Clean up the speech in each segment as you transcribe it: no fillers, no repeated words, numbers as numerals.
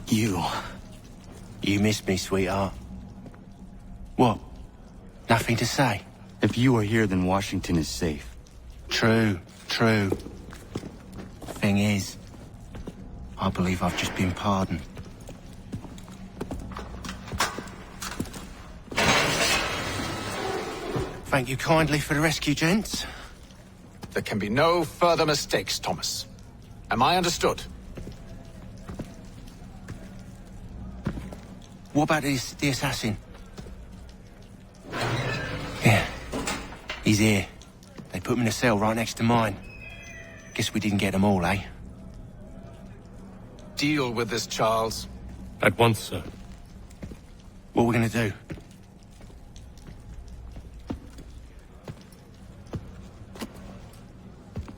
You. You missed me, sweetheart. What? Nothing to say? If you are here, then Washington is safe. True, true. Thing is, I believe I've just been pardoned. Thank you kindly for the rescue, gents. There can be no further mistakes, Thomas. Am I understood? What about the assassin? Yeah, he's here. They put him in a cell right next to mine. Guess we didn't get them all, eh? Deal with this, Charles. At once, sir. What are we gonna do?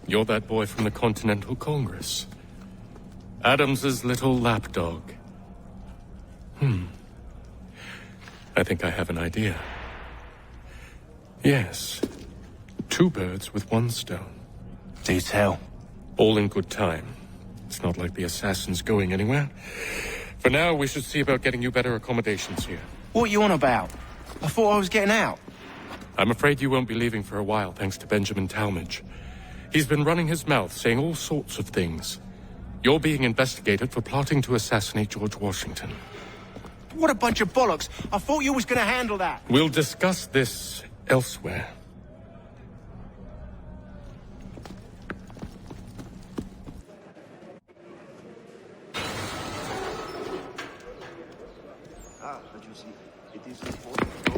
You're that boy from the Continental Congress. Adams's little lapdog. I think I have an idea. Yes. 2 birds with 1 stone. Do tell. All in good time. It's not like the assassin's going anywhere. For now, we should see about getting you better accommodations here. What are you on about? I thought I was getting out. I'm afraid you won't be leaving for a while, thanks to Benjamin Talmadge. He's been running his mouth, saying all sorts of things. You're being investigated for plotting to assassinate George Washington. What a bunch of bollocks. I thought you was gonna handle that. We'll discuss this elsewhere. But you see, it is important to know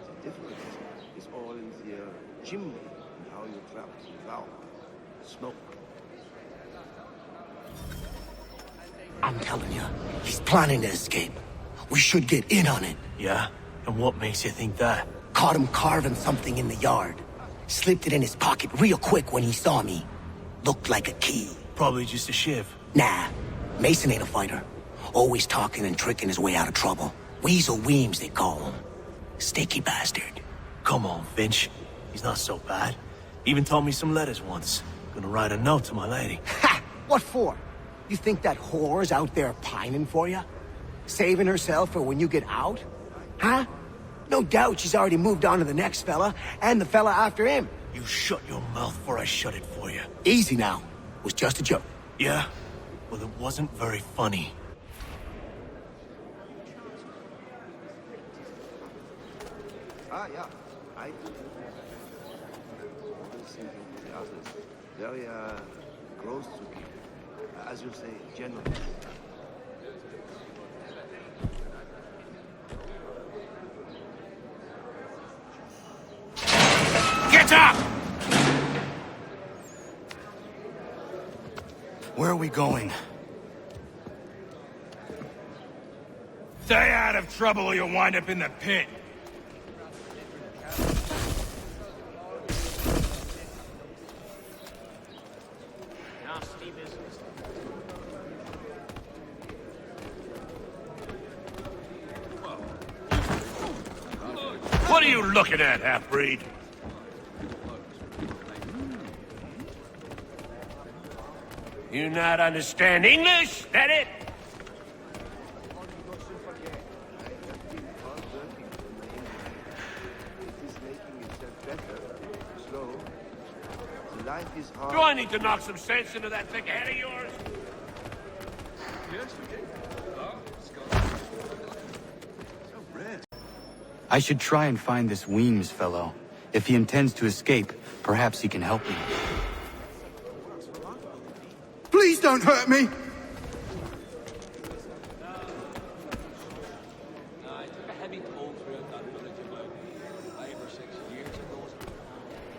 the difference is all in the chimney and how you trap without smoke. I'm telling you, he's planning to escape. We should get in on it. Yeah? And what makes you think that? Caught him carving something in the yard. Slipped it in his pocket real quick when he saw me. Looked like a key. Probably just a shiv. Nah, Mason ain't a fighter. Always talking and tricking his way out of trouble. Weasel Weems, they call him. Sticky bastard. Come on, Finch. He's not so bad. Even taught me some letters once. Gonna write a note to my lady. Ha! What for? You think that whore's out there pining for you? Saving herself for when you get out? Huh? No doubt she's already moved on to the next fella, and the fella after him. You shut your mouth before I shut it for you. Easy now. Was just a joke. Yeah? Well, it wasn't very funny. Yeah. I do. Thinking the others. Very, close to me. As you say, general. Get up! Where are we going? Stay out of trouble or you'll wind up in the pit. What are you looking at, half-breed? You not understand English? That it? Life is hard. Do I need to knock some sense into that thick head of yours? I should try and find this Weems fellow. If he intends to escape, perhaps he can help me. Please don't hurt me!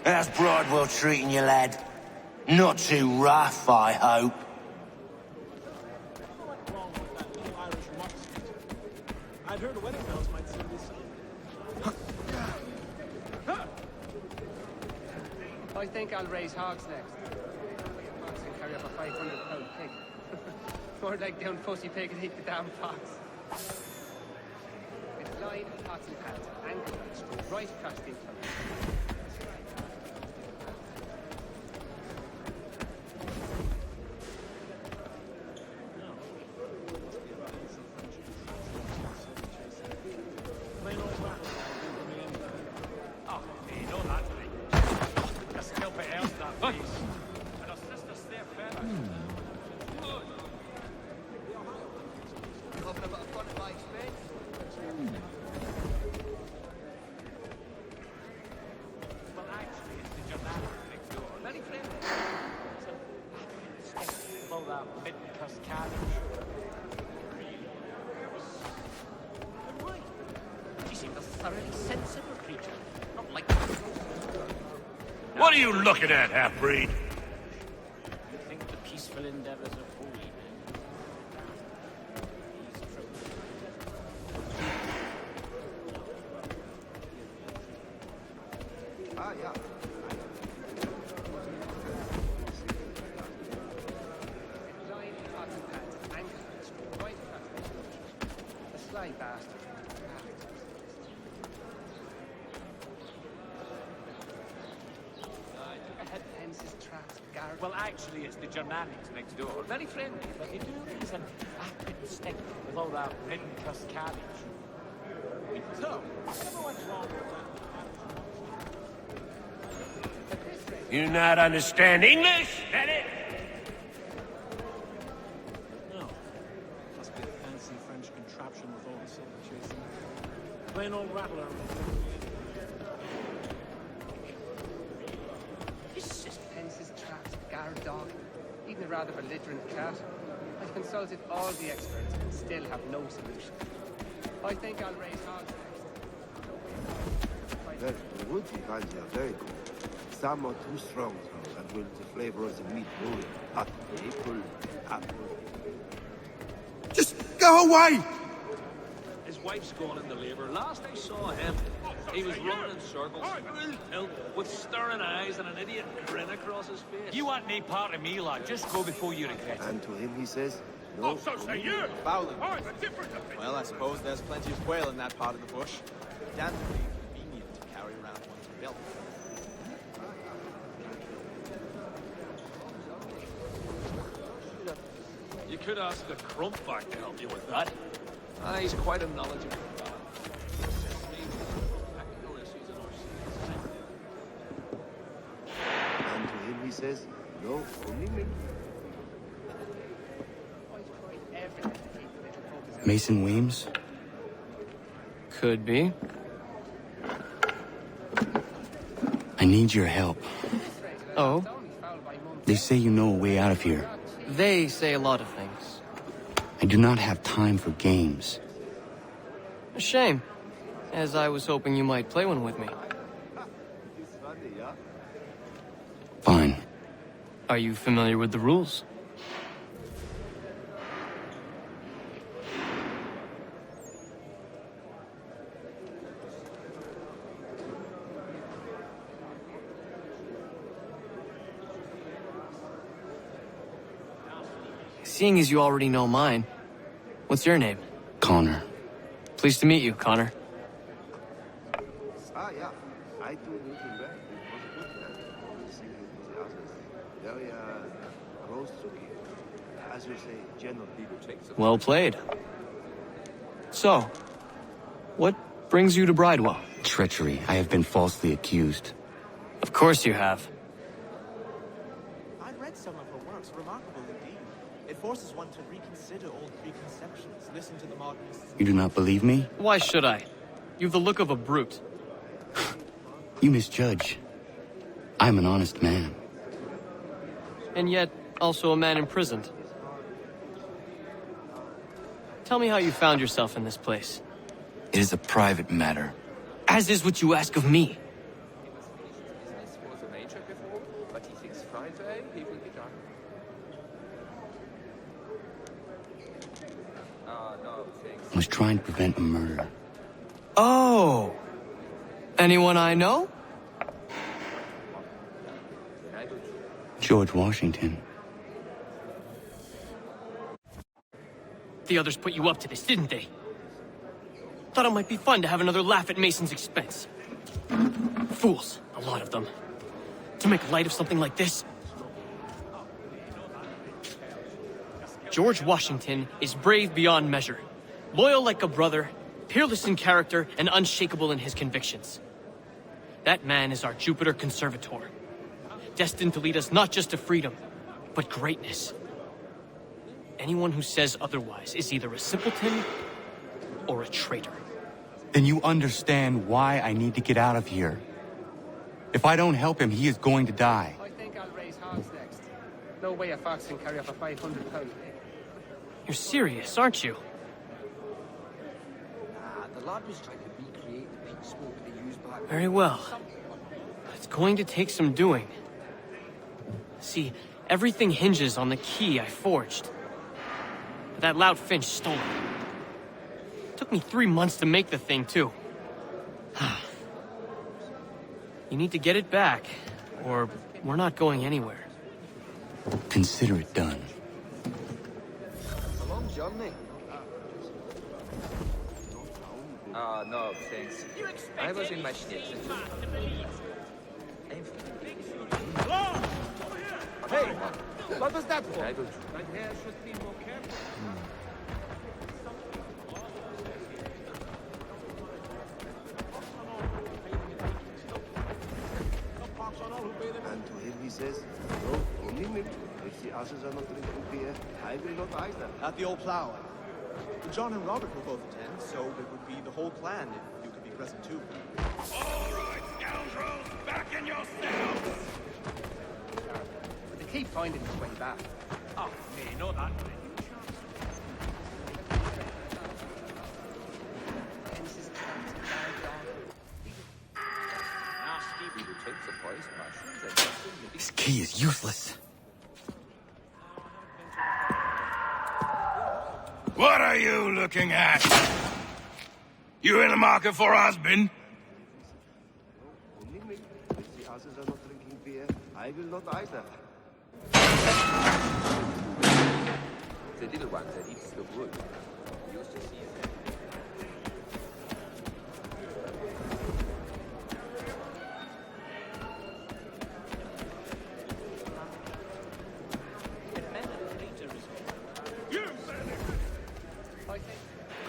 How's Bridewell treating you, lad? Not too rough, I hope. I'd heard wedding bells might sing this song. I think I'll raise hogs next. Fox can carry up a 500-pound pig. More like down pussy pig and eat the damn fox. It's line, pots and pans, anchor and screw right across the entire. are you looking at, half-breed? You think the peaceful endeavors of holy men? He's troubled. Ah, yeah. Blind cotton pads, ankles, right across the shoulders. A sly bastard. Pence's traps, guard. Well, actually, it's the Germanics next door. Very friendly, but they do raise an acrid stink with all that ridden-cuss cabbage. So, what's wrong with that? You not understand English, that it? No. Must be a fancy French contraption with all the silver chasing. Plain old rattler. Pence's traps, guard dog. Even a rather belligerent cat. I've consulted all the experts and still have no solution. I think I'll raise hogs next. The wood he finds are very good. Some are too strong, though, and will the flavor of the meat ruin. Hot maple, apple. Just go away! His wife's gone into labor. Last I saw him, he was running in circles, full tilt, with staring eyes and an idiot grin across his face. You want no part of me, lad. Just go before you regret it. And to him he says, no. Oh, so say you! Fowling. Oh, it's a different opinion. Well, I suppose there's plenty of quail in that part of the bush. Damn convenient to carry around one's belt. You could ask the Crumpback to help you with that. He's quite a knowledgeable fellow. Technical issues in our And to him he says, no, only me. Mason Weems? Could be. I need your help. Oh? They say you know a way out of here. They say a lot of things. I do not have time for games. A shame, as I was hoping you might play one with me. Fine. Are you familiar with the rules? Seeing as you already know mine, what's your name? Connor. Pleased to meet you, Connor. Ah, yeah. I do meet him back. It was a good man. Seeing enthusiastic. Very, close to him. As you say, general people takes it. Well played. So, what brings you to Bridewell? Treachery. I have been falsely accused. Of course you have. I read some of her works, remarkable indeed. It forces one to reconsider old preconceptions, listen to the modernists. You do not believe me? Why should I? You've the look of a brute. You misjudge. I'm an honest man. And yet, also a man imprisoned. Tell me how you found yourself in this place. It is a private matter. As is what you ask of me. I was trying to prevent a murder. Oh! Anyone I know? George Washington. The others put you up to this, didn't they? Thought it might be fun to have another laugh at Mason's expense. Fools, a lot of them. To make light of something like this. George Washington is brave beyond measure, loyal like a brother, peerless in character, and unshakable in his convictions. That man is our Jupiter Conservator, destined to lead us not just to freedom, but greatness. Anyone who says otherwise is either a simpleton or a traitor. Then you understand why I need to get out of here. If I don't help him, he is going to die. I think I'll raise hogs next. No way a fox can carry up a 500-pound pig. You're serious, aren't you? The lad was trying to recreate the peat smoke they used back. Very well. It's going to take some doing. See, everything hinges on the key I forged. That loud Finch stole it. Took me 3 months to make the thing, too. You need to get it back, or we're not going anywhere. Consider it done. A long journey. No, thanks. I was in my schnitzel. Hey, what was that for? I will. My hair should be more careful. And to him he says, no, only milk. If the others are not drinking beer, I will not either. At the old plow. John and Robert will both attend, so it would be the whole clan if you could be present too. All right, scoundrels, back in your cells! But they keep finding its way back. Oh, me, not that way. Fences trapped guard dog. Nasty, we will take the poised mushrooms and just in the This key is useless. What are you looking at? You in the market for husband? Only milk. If the others are not drinking beer, I will not either. The little one that eats the wood. Used to see it.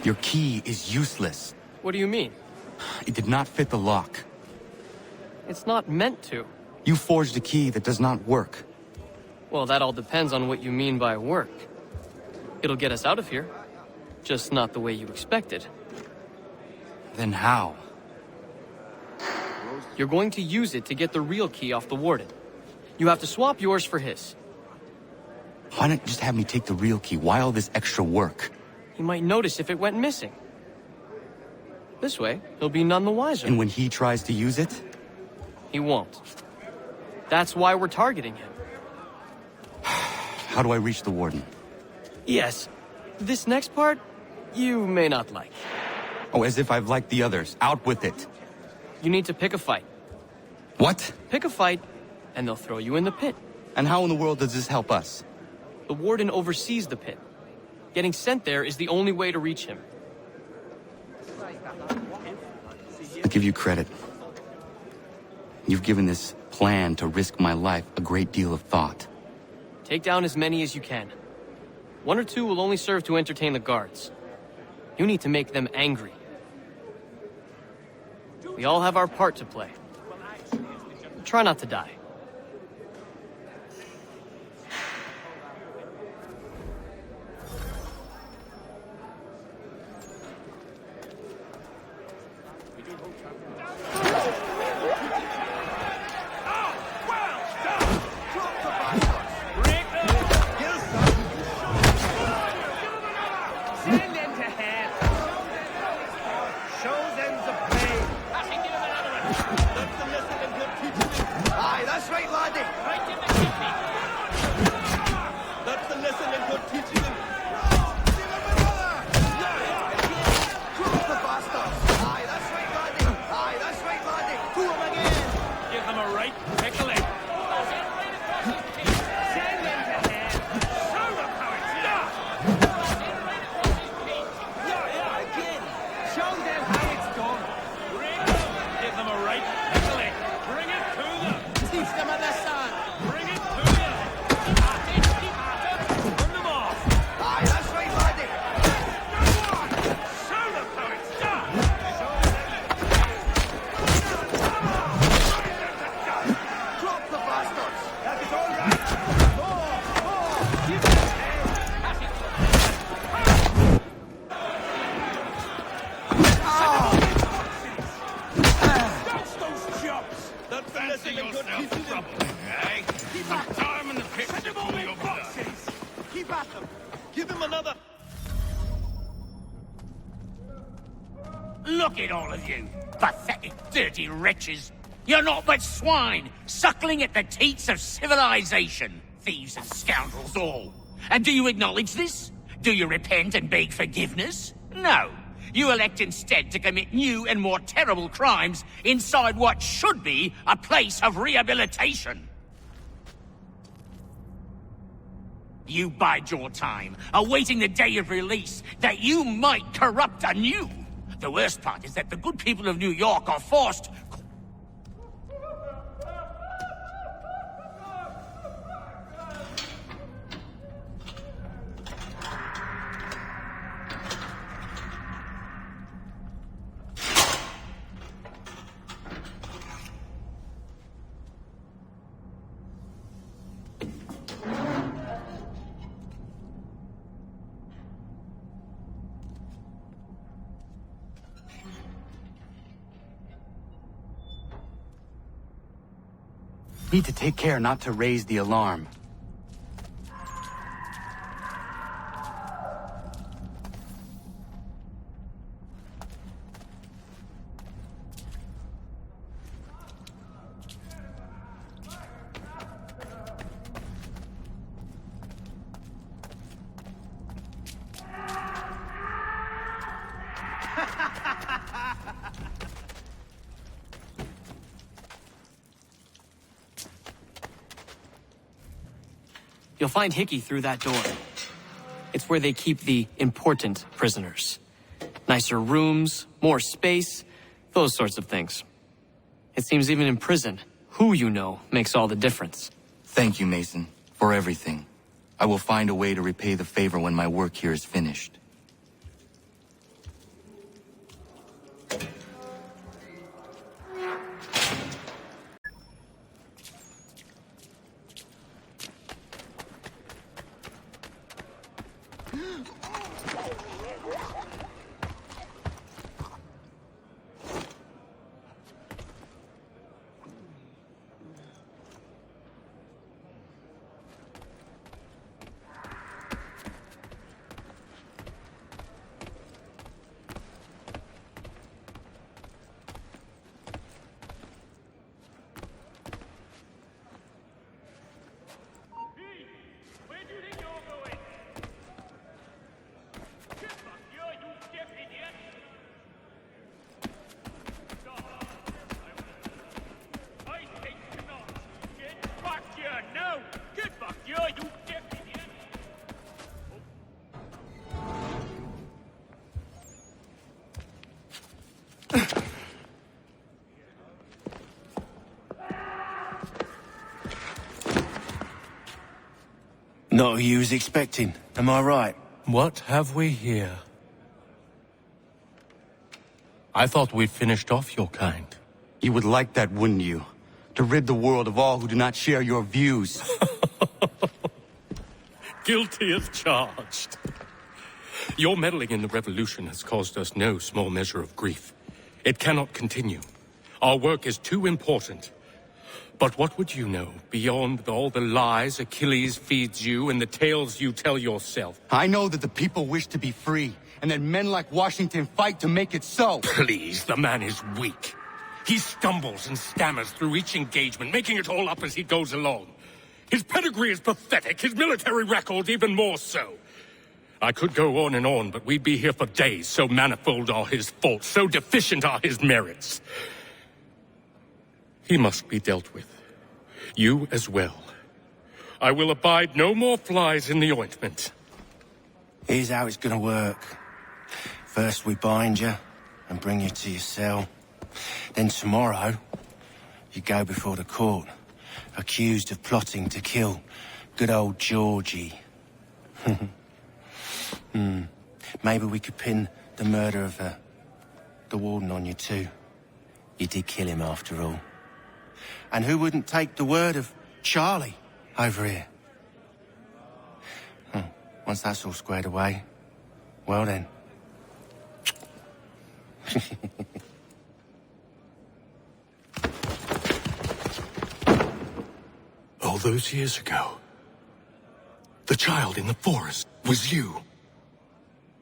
Your key is useless. What do you mean? It did not fit the lock. It's not meant to. You forged a key that does not work. Well, that all depends on what you mean by work. It'll get us out of here. Just not the way you expected. Then how? You're going to use it to get the real key off the warden. You have to swap yours for his. Why not just have me take the real key? Why all this extra work? He might notice if it went missing. This way, he'll be none the wiser. And when he tries to use it? He won't. That's why we're targeting him. How do I reach the warden? Yes. This next part, you may not like. Oh, as if I've liked the others. Out with it. You need to pick a fight. What? Pick a fight, and they'll throw you in the pit. And how in the world does this help us? The warden oversees the pit. Getting sent there is the only way to reach him. I'll give you credit. You've given this plan to risk my life a great deal of thought. Take down as many as you can. 1 or 2 will only serve to entertain the guards. You need to make them angry. We all have our part to play. Try not to die. Look at all of you, pathetic, dirty wretches. You're not but swine, suckling at the teats of civilization. Thieves and scoundrels all. And do you acknowledge this? Do you repent and beg forgiveness? No. You elect instead to commit new and more terrible crimes inside what should be a place of rehabilitation. You bide your time, awaiting the day of release, that you might corrupt anew. The worst part is that the good people of New York are forced... Need to take care not to raise the alarm. You'll find Hickey through that door. It's where they keep the important prisoners. Nicer rooms, more space, those sorts of things. It seems even in prison, who you know makes all the difference. Thank you, Mason, for everything. I will find a way to repay the favor when my work here is finished. Not who you was expecting, am I right? What have we here? I thought we finished off your kind. You would like that, wouldn't you? To rid the world of all who do not share your views. Guilty as charged. Your meddling in the revolution has caused us no small measure of grief. It cannot continue. Our work is too important. But what would you know beyond all the lies Achilles feeds you and the tales you tell yourself? I know that the people wish to be free, and that men like Washington fight to make it so. Please, the man is weak. He stumbles and stammers through each engagement, making it all up as he goes along. His pedigree is pathetic, his military record even more so. I could go on and on, but we'd be here for days, so manifold are his faults, so deficient are his merits. He must be dealt with. You as well. I will abide no more flies in the ointment. Here's how it's gonna work. First we bind you and bring you to your cell. Then tomorrow, you go before the court, accused of plotting to kill good old Georgie. Maybe we could pin the murder of the warden on you too. You did kill him after all. And who wouldn't take the word of Charlie over here? Once that's all squared away, well then. All those years ago, the child in the forest was you.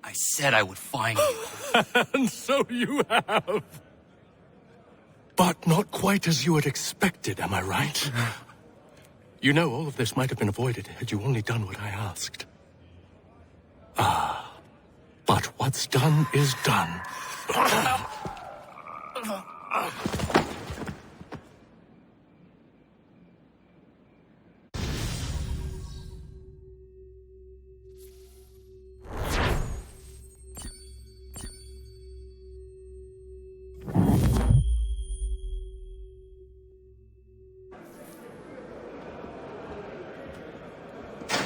I said I would find you. And so you have. But not quite as you had expected, am I right? You know, all of this might have been avoided had you only done what I asked. But what's done is done.